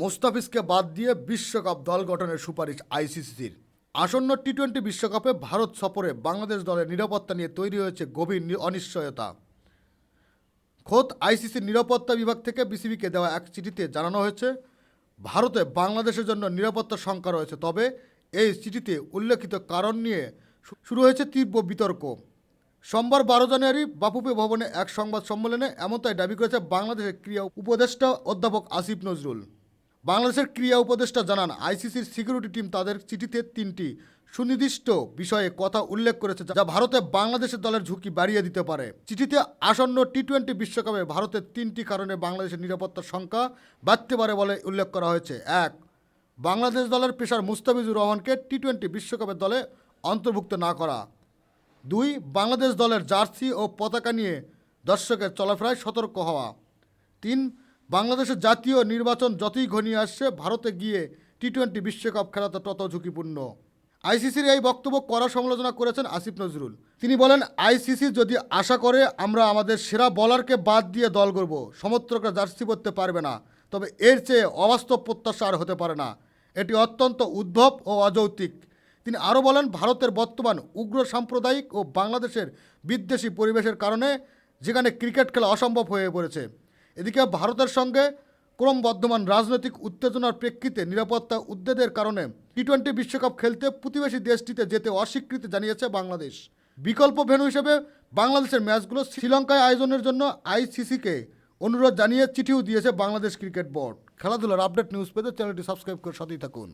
মোস্তাফিজকে বাদ দিয়ে বিশ্বকাপ দল গঠনের সুপারিশ আইসিসির। আসন্ন টি-20 বিশ্বকাপে ভারত সফরে বাংলাদেশ দলের নিরাপত্তা নিয়ে তৈরি হয়েছে গভীর অনিশ্চয়তা। খোদ আইসিসির নিরাপত্তা বিভাগ থেকে বিসিবিকে দেওয়া এক চিঠিতে জানানো হয়েছে, ভারতে বাংলাদেশের জন্য নিরাপত্তা শঙ্কা রয়েছে। তবে এই চিঠিতে উল্লেখিত কারণ নিয়ে শুরু হয়েছে তীব্র বিতর্ক। সোমবার 12 জানুয়ারি বাফুফে ভবনে এক সংবাদ সম্মেলনে এমনটাই দাবি করেছে বাংলাদেশের ক্রীড়া উপদেষ্টা অধ্যাপক আসিফ নজরুল। বাংলাদেশের ক্রীড়া উপদেষ্টা জানান, আইসিসির সিকিউরিটি টিম তাদের চিঠিতে 3টি সুনির্দিষ্ট বিষয়ে কথা উল্লেখ করেছে যা ভারতে বাংলাদেশের দলের ঝুঁকি বাড়িয়ে দিতে পারে। চিঠিতে আসন্ন টি-20 বিশ্বকাপে ভারতের 3টি কারণে বাংলাদেশের নিরাপত্তার শঙ্কা বাড়তে পারে বলে উল্লেখ করা হয়েছে। 1. বাংলাদেশ দলের পেসার মুস্তাফিজুর রহমানকে টি-20 বিশ্বকাপের দলে অন্তর্ভুক্ত না করা। 2. বাংলাদেশ দলের জার্সি ও পতাকা নিয়ে দর্শকের চলাফেরায় সতর্ক হওয়া। 3. বাংলাদেশের জাতীয় নির্বাচন যতই ঘনিয়ে আসছে, ভারতে গিয়ে টি-20 বিশ্বকাপ খেলাটা তত ঝুঁকিপূর্ণ। আইসিসির এই বক্তব্য কড়া সমালোচনা করেছেন আসিফ নজরুল। তিনি বলেন, আইসিসি যদি আশা করে আমরা আমাদের সেরা বলারকে বাদ দিয়ে দল গড়ব, সমর্থকরা জার্সি পরতে পারবে না, তবে এর চেয়ে অবাস্তব প্রত্যাশা আর হতে পারে না। এটি অত্যন্ত উদ্ভব ও অযৌক্তিক। তিনি আরও বলেন, ভারতের বর্তমান উগ্র সাম্প্রদায়িক ও বাংলাদেশের বিদ্বেষী পরিবেশের কারণে যেখানে ক্রিকেট খেলা অসম্ভব হয়ে পড়েছে। এদিকে ভারতের সঙ্গে ক্রমবর্ধমান রাজনৈতিক উত্তেজনার প্রেক্ষিতে নিরাপত্তা উদ্বেগের কারণে টি-20 বিশ্বকাপ খেলতে প্রতিবেশী দেশটিতে যেতে অস্বীকৃতি জানিয়েছে বাংলাদেশ। বিকল্প ভেন্যু হিসেবে বাংলাদেশের ম্যাচগুলো শ্রীলঙ্কায় আয়োজনের জন্য আইসিসিকে অনুরোধ জানিয়ে চিঠিও দিয়েছে বাংলাদেশ ক্রিকেট বোর্ড। খেলাধুলার আপডেট নিউজ পেতে চ্যানেলটি সাবস্ক্রাইব করে সাথেই থাকুন।